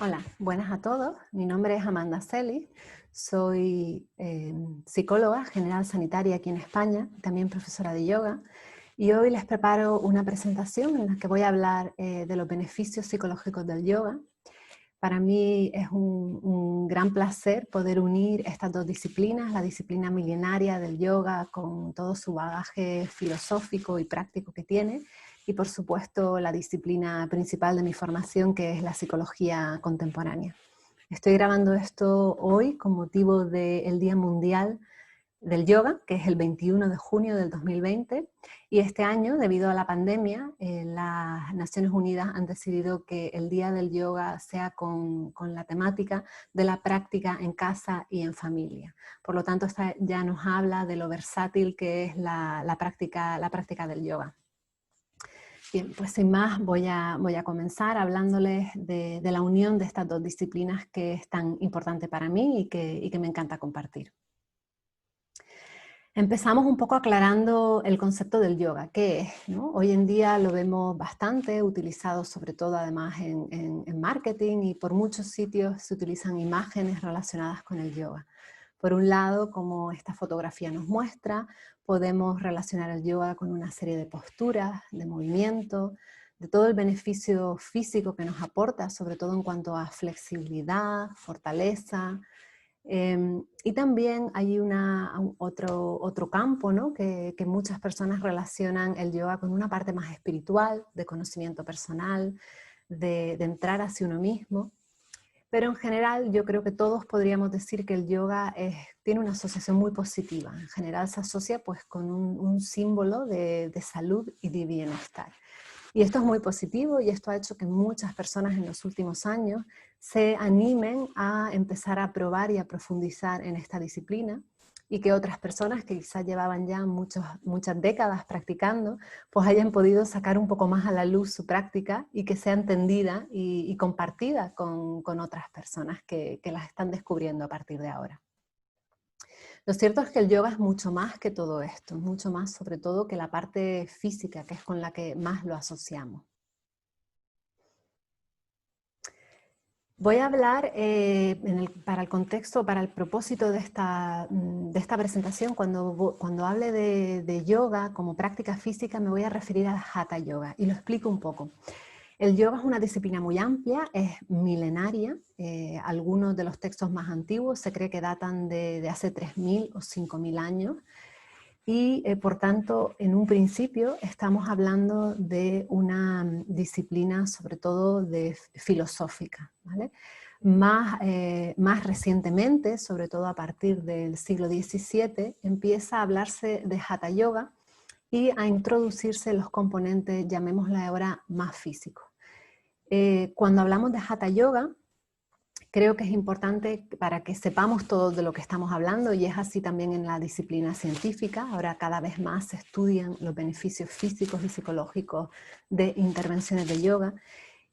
Hola, buenas a todos. Mi nombre es Amanda Celi. Soy psicóloga general sanitaria aquí en España, también profesora de yoga. Y hoy les preparo una presentación en la que voy a hablar de los beneficios psicológicos del yoga. Para mí es un gran placer poder unir estas dos disciplinas, la disciplina milenaria del yoga con todo su bagaje filosófico y práctico que tiene, y por supuesto la disciplina principal de mi formación, que es la psicología contemporánea. Estoy grabando esto hoy con motivo del Día Mundial del Yoga, que es el 21 de junio del 2020, y este año, debido a la pandemia, las Naciones Unidas han decidido que el Día del Yoga sea con la temática de la práctica en casa y en familia. Por lo tanto, esta ya nos habla de lo versátil que es la práctica del yoga. Bien, pues sin más voy a comenzar hablándoles de la unión de estas dos disciplinas que es tan importante para mí y que me encanta compartir. Empezamos un poco aclarando el concepto del yoga, ¿qué es? ¿No? Hoy en día lo vemos bastante utilizado, sobre todo además en marketing, y por muchos sitios se utilizan imágenes relacionadas con el yoga. Por un lado, como esta fotografía nos muestra, podemos relacionar el yoga con una serie de posturas, de movimiento, de todo el beneficio físico que nos aporta, sobre todo en cuanto a flexibilidad, fortaleza. Y también hay otro campo, ¿no? que muchas personas relacionan el yoga con una parte más espiritual, de conocimiento personal, de entrar hacia uno mismo. Pero en general yo creo que todos podríamos decir que el yoga tiene una asociación muy positiva. En general se asocia pues, con un símbolo de salud y de bienestar. Y esto es muy positivo, y esto ha hecho que muchas personas en los últimos años se animen a empezar a probar y a profundizar en esta disciplina, y que otras personas que quizás llevaban ya muchas décadas practicando, pues hayan podido sacar un poco más a la luz su práctica y que sea entendida y compartida con otras personas que las están descubriendo a partir de ahora. Lo cierto es que el yoga es mucho más que todo esto, mucho más sobre todo que la parte física, que es con la que más lo asociamos. Voy a hablar para el contexto, para el propósito de esta presentación. Cuando hable de yoga como práctica física, me voy a referir al Hatha Yoga, y lo explico un poco. El yoga es una disciplina muy amplia, es milenaria. Algunos de los textos más antiguos se cree que datan de hace 3000 o 5000 años. Y por tanto, en un principio estamos hablando de una disciplina sobre todo filosófica, ¿vale? Más recientemente, sobre todo a partir del siglo XVII, empieza a hablarse de Hatha Yoga y a introducirse los componentes, llamémosla ahora, más físicos. Cuando hablamos de Hatha Yoga, creo que es importante para que sepamos todo de lo que estamos hablando, y es así también en la disciplina científica. Ahora cada vez más se estudian los beneficios físicos y psicológicos de intervenciones de yoga.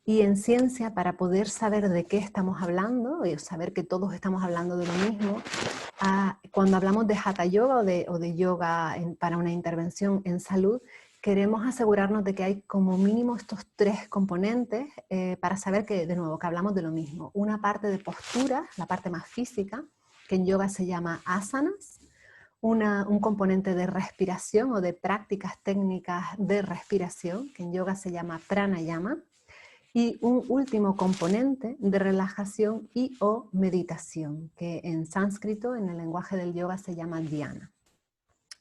Y en ciencia, para poder saber de qué estamos hablando y saber que todos estamos hablando de lo mismo, cuando hablamos de Hatha Yoga o de yoga para una intervención en salud, queremos asegurarnos de que hay como mínimo estos tres componentes para saber que, de nuevo, que hablamos de lo mismo. Una parte de postura, la parte más física, que en yoga se llama asanas. Un componente de respiración o de prácticas técnicas de respiración, que en yoga se llama pranayama. Y un último componente de relajación y o meditación, que en sánscrito, en el lenguaje del yoga, se llama dhyana.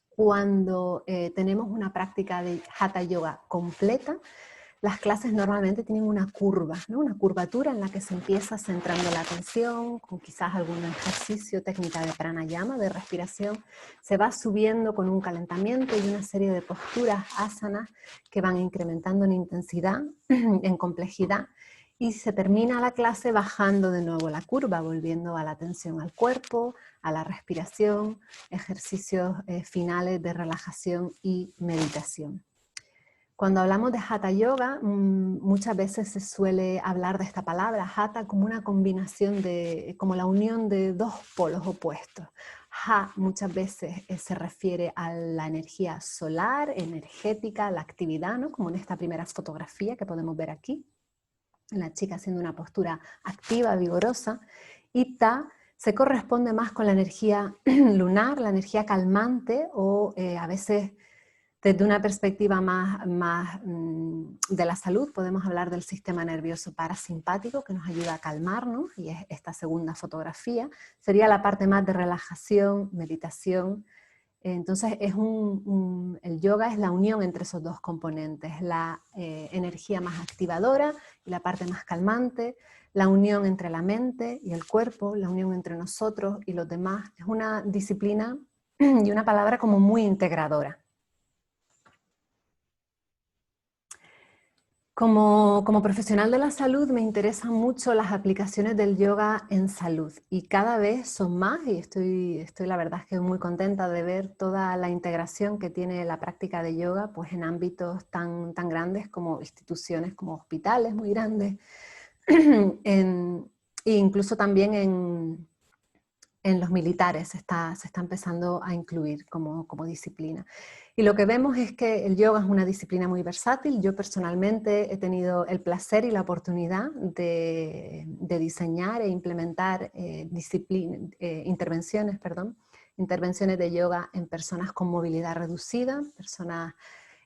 Cuando tenemos una práctica de Hatha Yoga completa, las clases normalmente tienen una curva, ¿no? Una curvatura en la que se empieza centrando la atención, con quizás algún ejercicio, técnica de pranayama, de respiración. Se va subiendo con un calentamiento y una serie de posturas asanas que van incrementando en intensidad, en complejidad, y se termina la clase bajando de nuevo la curva, volviendo a la atención al cuerpo, a la respiración, ejercicios finales de relajación y meditación. Cuando hablamos de Hatha Yoga, muchas veces se suele hablar de esta palabra, Hatha, como una combinación como la unión de dos polos opuestos. Ha muchas veces se refiere a la energía solar, energética, la actividad, ¿no? Como en esta primera fotografía que podemos ver aquí. la chica haciendo una postura activa, vigorosa, y Ta se corresponde más con la energía lunar, la energía calmante, o a veces desde una perspectiva más de la salud podemos hablar del sistema nervioso parasimpático, que nos ayuda a calmarnos, y es esta segunda fotografía. Sería la parte más de relajación, meditación. Entonces el yoga es la unión entre esos dos componentes, la energía más activadora y la parte más calmante, la unión entre la mente y el cuerpo, la unión entre nosotros y los demás. Es una disciplina y una palabra como muy integradora. Como profesional de la salud me interesan mucho las aplicaciones del yoga en salud, y cada vez son más, y estoy la verdad es que muy contenta de ver toda la integración que tiene la práctica de yoga pues en ámbitos tan grandes como instituciones, como hospitales muy grandes, e incluso también en los militares se está empezando a incluir como disciplina. Y lo que vemos es que el yoga es una disciplina muy versátil. Yo personalmente he tenido el placer y la oportunidad de diseñar e implementar intervenciones de yoga en personas con movilidad reducida,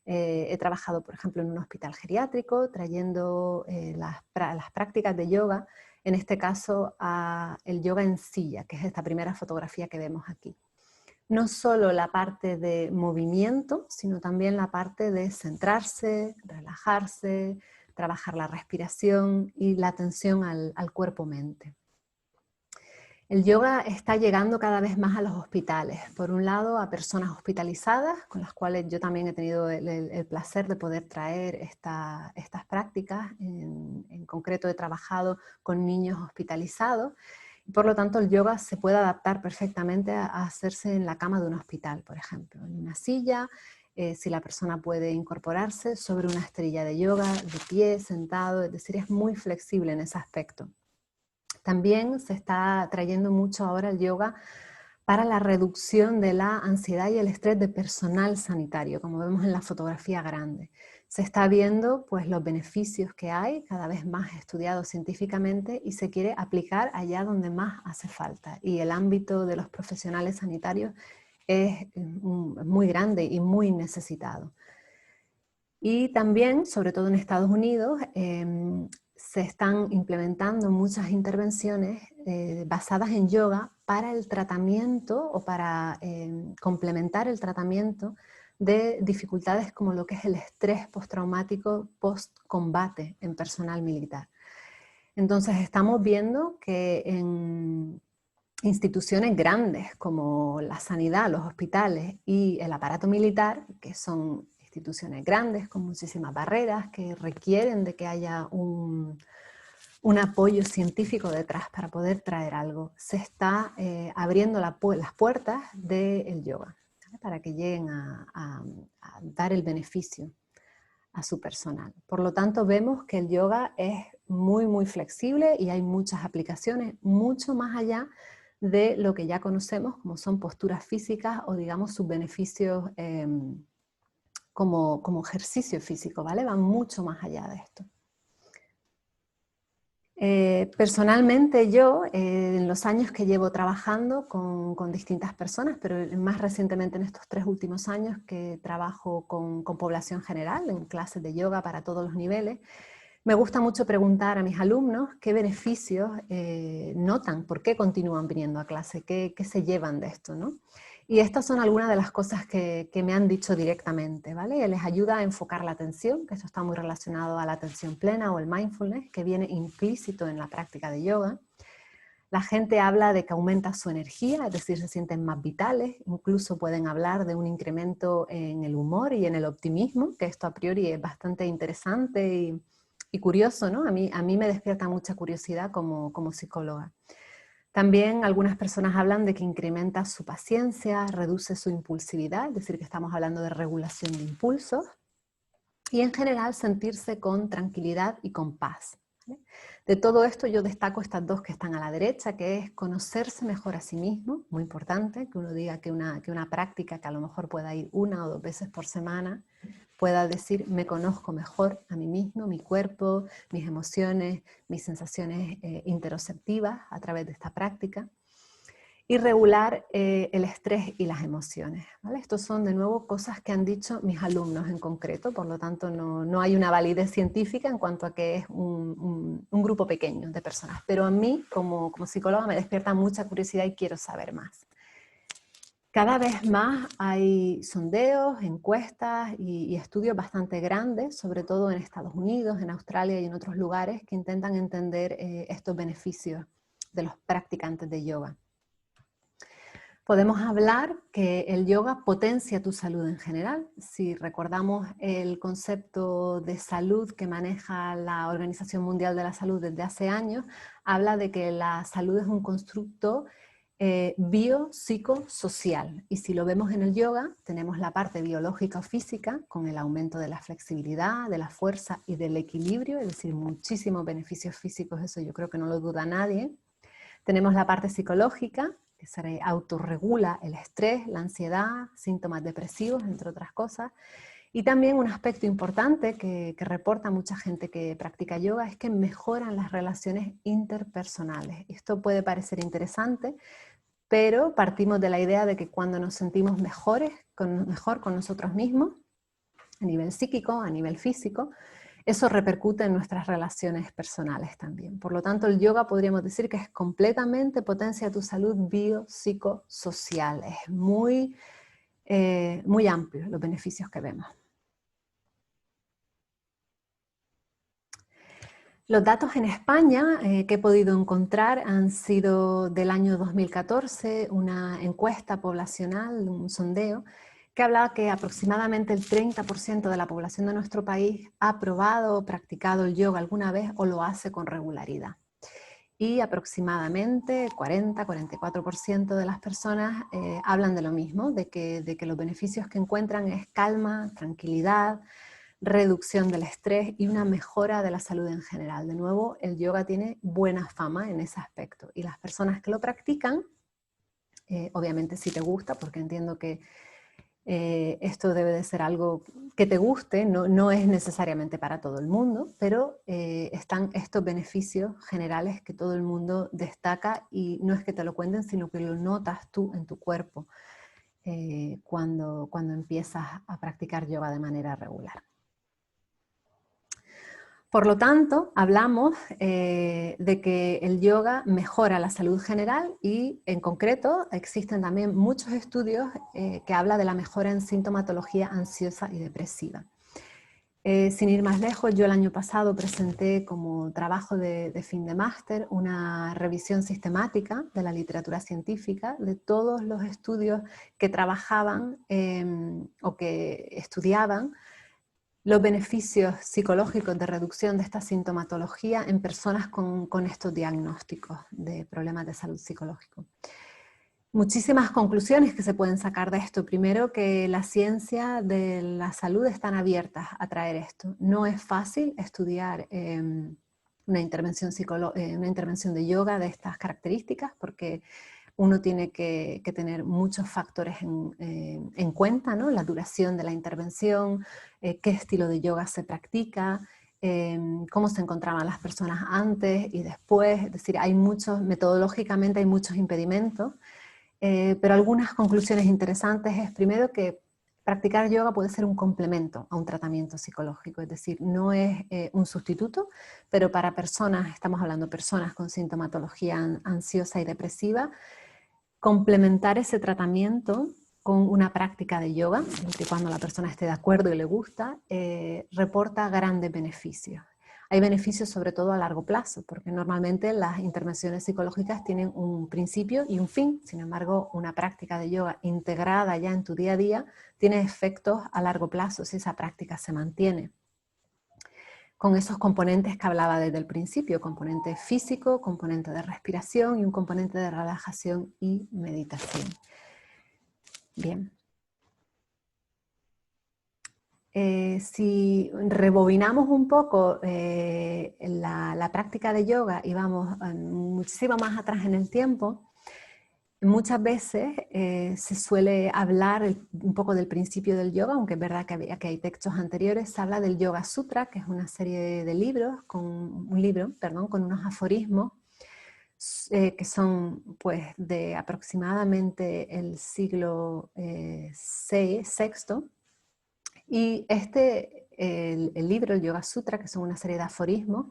he trabajado, por ejemplo, en un hospital geriátrico, trayendo las prácticas de yoga, en este caso el yoga en silla, que es esta primera fotografía que vemos aquí. No solo la parte de movimiento, sino también la parte de centrarse, relajarse, trabajar la respiración y la atención al cuerpo-mente. El yoga está llegando cada vez más a los hospitales. Por un lado, a personas hospitalizadas, con las cuales yo también he tenido el placer de poder traer estas prácticas. En concreto, he trabajado con niños hospitalizados. Por lo tanto, el yoga se puede adaptar perfectamente a hacerse en la cama de un hospital, por ejemplo, en una silla, si la persona puede incorporarse sobre una esterilla de yoga, de pie, sentado, es decir, es muy flexible en ese aspecto. También se está trayendo mucho ahora el yoga para la reducción de la ansiedad y el estrés de personal sanitario, como vemos en la fotografía grande. Se está viendo pues, los beneficios que hay, cada vez más estudiados científicamente, y se quiere aplicar allá donde más hace falta. Y el ámbito de los profesionales sanitarios es muy grande y muy necesitado. Y también, sobre todo en Estados Unidos, se están implementando muchas intervenciones basadas en yoga para el tratamiento o para complementar el tratamiento de dificultades como lo que es el estrés postraumático post-combate en personal militar. Entonces estamos viendo que en instituciones grandes como la sanidad, los hospitales y el aparato militar, que son instituciones grandes con muchísimas barreras que requieren de que haya un apoyo científico detrás para poder traer algo, se está abriendo las puertas del yoga, ¿vale? Para que lleguen a dar el beneficio a su personal. Por lo tanto, vemos que el yoga es muy flexible y hay muchas aplicaciones, mucho más allá de lo que ya conocemos como son posturas físicas o digamos sus beneficios como ejercicio físico, ¿vale? Van mucho más allá de esto. Personalmente yo, en los años que llevo trabajando con distintas personas, pero más recientemente en estos 3 últimos años que trabajo con población general, en clases de yoga para todos los niveles, me gusta mucho preguntar a mis alumnos qué beneficios notan, por qué continúan viniendo a clase, qué se llevan de esto, ¿no? Y estas son algunas de las cosas que me han dicho directamente, ¿vale? Les ayuda a enfocar la atención, que esto está muy relacionado a la atención plena o el mindfulness, que viene implícito en la práctica de yoga. La gente habla de que aumenta su energía, es decir, se sienten más vitales, incluso pueden hablar de un incremento en el humor y en el optimismo, que esto a priori es bastante interesante y curioso, ¿no? A mí me despierta mucha curiosidad como psicóloga. También algunas personas hablan de que incrementa su paciencia, reduce su impulsividad, es decir, que estamos hablando de regulación de impulsos, y en general sentirse con tranquilidad y con paz. ¿vale? De todo esto yo destaco estas dos que están a la derecha, que es conocerse mejor a sí mismo, muy importante, que uno diga que una práctica que a lo mejor pueda ir 1 o 2 veces por semana, pueda decir me conozco mejor a mí mismo, mi cuerpo, mis emociones, mis sensaciones interoceptivas a través de esta práctica. Y regular el estrés y las emociones, ¿vale? Estos son de nuevo cosas que han dicho mis alumnos en concreto, por lo tanto no hay una validez científica en cuanto a que es un grupo pequeño de personas, pero a mí como psicóloga me despierta mucha curiosidad y quiero saber más. Cada vez más hay sondeos, encuestas y estudios bastante grandes, sobre todo en Estados Unidos, en Australia y en otros lugares, que intentan entender estos beneficios de los practicantes de yoga. Podemos hablar que el yoga potencia tu salud en general. Si recordamos el concepto de salud que maneja la Organización Mundial de la Salud desde hace años, habla de que la salud es un constructo biopsicosocial. Y si lo vemos en el yoga, tenemos la parte biológica o física, con el aumento de la flexibilidad, de la fuerza y del equilibrio, es decir, muchísimos beneficios físicos, eso yo creo que no lo duda nadie. Tenemos la parte psicológica, que se autorregula el estrés, la ansiedad, síntomas depresivos, entre otras cosas. Y también un aspecto importante que reporta mucha gente que practica yoga es que mejoran las relaciones interpersonales. Esto puede parecer interesante, pero partimos de la idea de que cuando nos sentimos mejor con nosotros mismos, a nivel psíquico, a nivel físico, eso repercute en nuestras relaciones personales también. Por lo tanto, el yoga podríamos decir que es completamente potencia tu salud biopsicosocial. Es muy amplio los beneficios que vemos. Los datos en España que he podido encontrar han sido del año 2014, una encuesta poblacional, un sondeo, que hablaba que aproximadamente el 30% de la población de nuestro país ha probado o practicado el yoga alguna vez o lo hace con regularidad. Y aproximadamente 40-44% de las personas hablan de lo mismo, de que los beneficios que encuentran es calma, tranquilidad, reducción del estrés y una mejora de la salud en general. De nuevo, el yoga tiene buena fama en ese aspecto. Y las personas que lo practican, obviamente si te gusta, porque entiendo que esto debe de ser algo que te guste, no es necesariamente para todo el mundo, pero están estos beneficios generales que todo el mundo destaca y no es que te lo cuenten, sino que lo notas tú en tu cuerpo cuando empiezas a practicar yoga de manera regular. Por lo tanto, hablamos de que el yoga mejora la salud general y, en concreto, existen también muchos estudios que hablan de la mejora en sintomatología ansiosa y depresiva. Sin ir más lejos, yo el año pasado presenté como trabajo de fin de máster una revisión sistemática de la literatura científica de todos los estudios que trabajaban o que estudiaban los beneficios psicológicos de reducción de esta sintomatología en personas con estos diagnósticos de problemas de salud psicológico. Muchísimas conclusiones que se pueden sacar de esto. Primero, que la ciencia de la salud están abiertas a traer esto. No es fácil estudiar una intervención de yoga de estas características porque uno tiene que tener muchos factores en cuenta, ¿no? La duración de la intervención, qué estilo de yoga se practica, cómo se encontraban las personas antes y después, es decir, metodológicamente hay muchos impedimentos, pero algunas conclusiones interesantes es primero que practicar yoga puede ser un complemento a un tratamiento psicológico, es decir, no es un sustituto, pero para personas, estamos hablando de personas con sintomatología ansiosa y depresiva, complementar ese tratamiento con una práctica de yoga, siempre y cuando la persona esté de acuerdo y le gusta, reporta grandes beneficios. Hay beneficios sobre todo a largo plazo, porque normalmente las intervenciones psicológicas tienen un principio y un fin. Sin embargo, una práctica de yoga integrada ya en tu día a día tiene efectos a largo plazo si esa práctica se mantiene. Con esos componentes que hablaba desde el principio, componente físico, componente de respiración y un componente de relajación y meditación. Bien. si rebobinamos un poco la práctica de yoga y vamos muchísimo más atrás en el tiempo, muchas veces se suele hablar un poco del principio del yoga, aunque es verdad que hay textos anteriores. Se habla del Yoga Sutra, que es una serie de libros, con unos aforismos que son pues de aproximadamente el siglo VI. Y el libro, el Yoga Sutra, que son una serie de aforismos,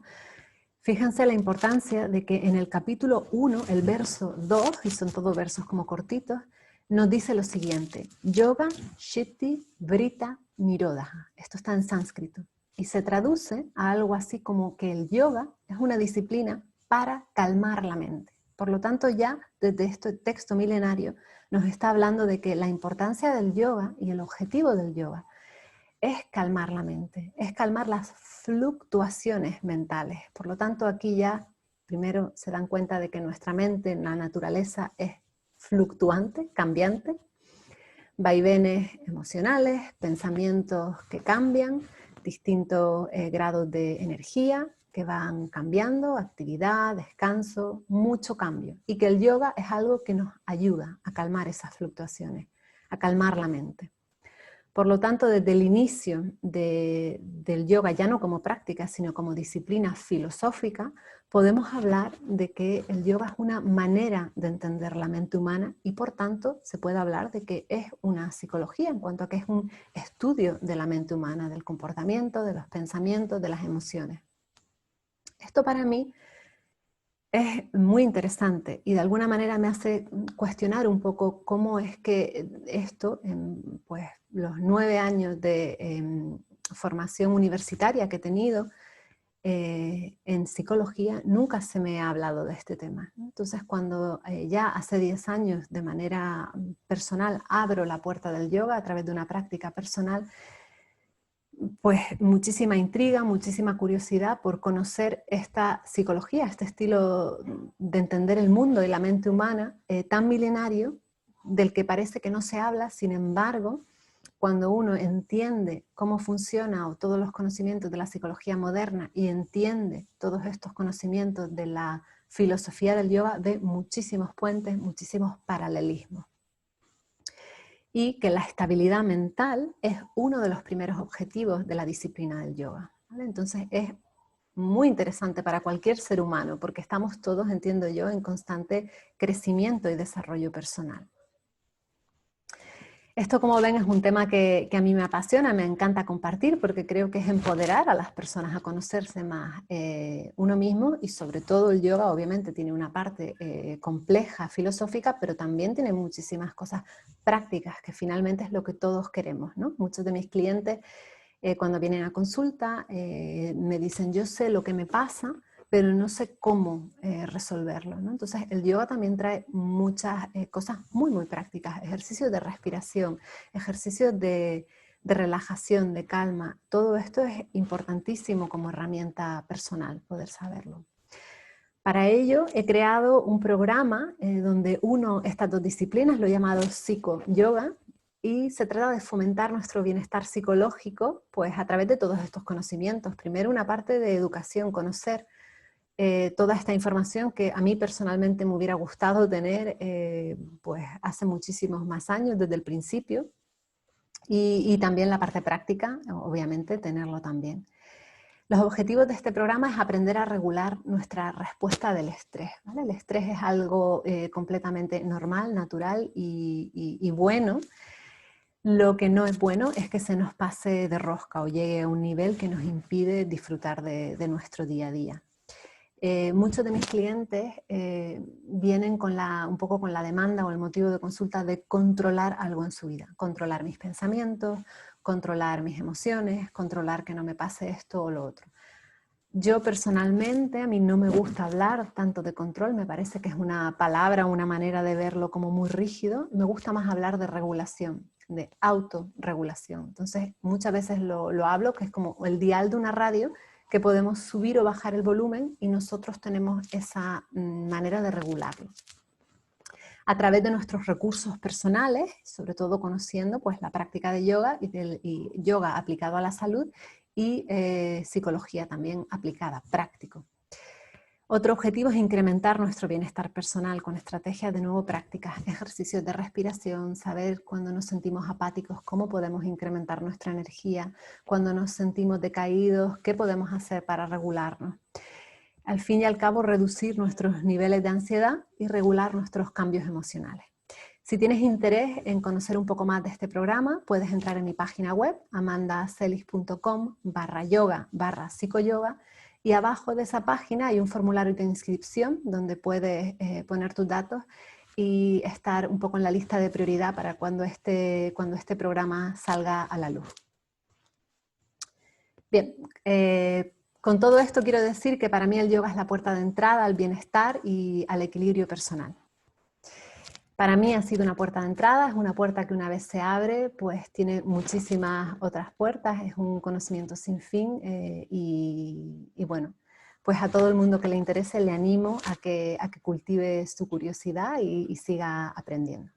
fíjense la importancia de que en el capítulo 1, el verso 2, y son todos versos como cortitos, nos dice lo siguiente: Yoga, Chitti, Vritta, Nirodha. Esto está en sánscrito. Y se traduce a algo así como que el yoga es una disciplina para calmar la mente. Por lo tanto, ya desde este texto milenario nos está hablando de que la importancia del yoga y el objetivo del yoga es calmar la mente, es calmar las fluctuaciones mentales. Por lo tanto, aquí ya primero se dan cuenta de que nuestra mente en la naturaleza es fluctuante, cambiante, vaivenes emocionales, pensamientos que cambian, distintos grados de energía que van cambiando, actividad, descanso, mucho cambio. Y que el yoga es algo que nos ayuda a calmar esas fluctuaciones, a calmar la mente. Por lo tanto, desde el inicio del yoga, ya no como práctica, sino como disciplina filosófica, podemos hablar de que el yoga es una manera de entender la mente humana y por tanto se puede hablar de que es una psicología en cuanto a que es un estudio de la mente humana, del comportamiento, de los pensamientos, de las emociones. Esto para mí es muy interesante y de alguna manera me hace cuestionar un poco cómo es que esto, en pues, los 9 años de formación universitaria que he tenido en psicología, nunca se me ha hablado de este tema. Entonces, cuando ya hace 10 años de manera personal abro la puerta del yoga a través de una práctica personal, pues muchísima intriga, muchísima curiosidad por conocer esta psicología, este estilo de entender el mundo y la mente humana tan milenario, del que parece que no se habla. Sin embargo, cuando uno entiende cómo funciona o todos los conocimientos de la psicología moderna y entiende todos estos conocimientos de la filosofía del yoga, ve muchísimos puentes, muchísimos paralelismos. Y que la estabilidad mental es uno de los primeros objetivos de la disciplina del yoga, ¿vale? Entonces es muy interesante para cualquier ser humano, porque estamos todos, entiendo yo, en constante crecimiento y desarrollo personal. Esto, como ven, es un tema que a mí me apasiona, me encanta compartir, porque creo que es empoderar a las personas a conocerse más uno mismo, y sobre todo el yoga obviamente tiene una parte compleja, filosófica, pero también tiene muchísimas cosas prácticas, que finalmente es lo que todos queremos, ¿no? Muchos de mis clientes cuando vienen a consulta me dicen: yo sé lo que me pasa, pero no sé cómo resolverlo, ¿no? Entonces el yoga también trae muchas cosas muy, muy prácticas, ejercicios de respiración, ejercicios de relajación, de calma. Todo esto es importantísimo como herramienta personal, poder saberlo. Para ello he creado un programa donde uno estas dos disciplinas, lo he llamado psico-yoga, y se trata de fomentar nuestro bienestar psicológico pues a través de todos estos conocimientos. Primero una parte de educación, conocer toda esta información que a mí personalmente me hubiera gustado tener pues hace muchísimos más años, desde el principio, y también la parte práctica, obviamente, tenerlo también. Los objetivos de este programa es aprender a regular nuestra respuesta del estrés, ¿vale? El estrés es algo completamente normal, natural y bueno. Lo que no es bueno es que se nos pase de rosca o llegue a un nivel que nos impide disfrutar de nuestro día a día. Muchos de mis clientes vienen con un poco con la demanda o el motivo de consulta de controlar algo en su vida, controlar mis pensamientos, controlar mis emociones, controlar que no me pase esto o lo otro. Yo personalmente, a mí no me gusta hablar tanto de control, me parece que es una palabra, una manera de verlo como muy rígido. Me gusta más hablar de regulación, de autorregulación. Entonces muchas veces lo hablo, que es como el dial de una radio, que podemos subir o bajar el volumen y nosotros tenemos esa manera de regularlo. a través de nuestros recursos personales, sobre todo conociendo pues, la práctica de yoga y yoga aplicado a la salud y psicología también aplicada, práctico. Otro objetivo es incrementar nuestro bienestar personal con estrategias de nuevo prácticas, ejercicios de respiración, saber cuando nos sentimos apáticos, cómo podemos incrementar nuestra energía, cuando nos sentimos decaídos, qué podemos hacer para regularnos. Al fin y al cabo, reducir nuestros niveles de ansiedad y regular nuestros cambios emocionales. Si tienes interés en conocer un poco más de este programa, puedes entrar en mi página web, amandacelis.com/yoga/psicoyoga, y abajo de esa página hay un formulario de inscripción donde puedes poner tus datos y estar un poco en la lista de prioridad para cuando este programa salga a la luz. Bien, con todo esto quiero decir que para mí el yoga es la puerta de entrada al bienestar y al equilibrio personal. Para mí ha sido una puerta de entrada, es una puerta que una vez se abre, pues tiene muchísimas otras puertas, es un conocimiento sin fin y bueno, pues a todo el mundo que le interese le animo a que cultive su curiosidad y siga aprendiendo.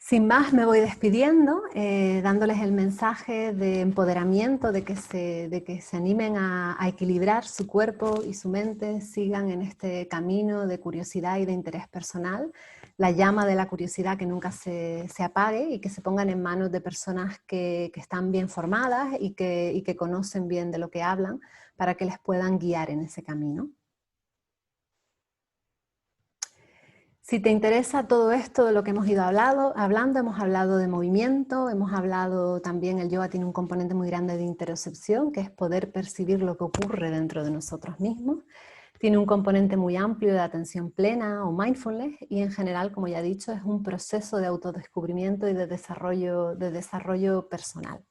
Sin más me voy despidiendo, dándoles el mensaje de empoderamiento, de que se animen a equilibrar su cuerpo y su mente, sigan en este camino de curiosidad y de interés personal, la llama de la curiosidad que nunca se apague y que se pongan en manos de personas que están bien formadas y que conocen bien de lo que hablan para que les puedan guiar en ese camino. Si te interesa todo esto de lo que hemos ido hablando, hemos hablado de movimiento, hemos hablado también, el yoga tiene un componente muy grande de interocepción, que es poder percibir lo que ocurre dentro de nosotros mismos. Tiene un componente muy amplio de atención plena o mindfulness y en general, como ya he dicho, es un proceso de autodescubrimiento y de desarrollo personal.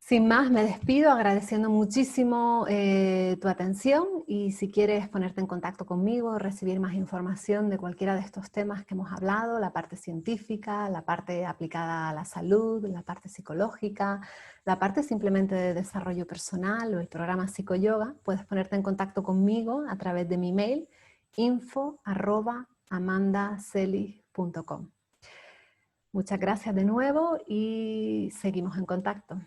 Sin más, me despido agradeciendo muchísimo tu atención y si quieres ponerte en contacto conmigo, recibir más información de cualquiera de estos temas que hemos hablado, la parte científica, la parte aplicada a la salud, la parte psicológica, la parte simplemente de desarrollo personal o el programa Psicoyoga, puedes ponerte en contacto conmigo a través de mi mail info@amandacelis.com. Muchas gracias de nuevo y seguimos en contacto.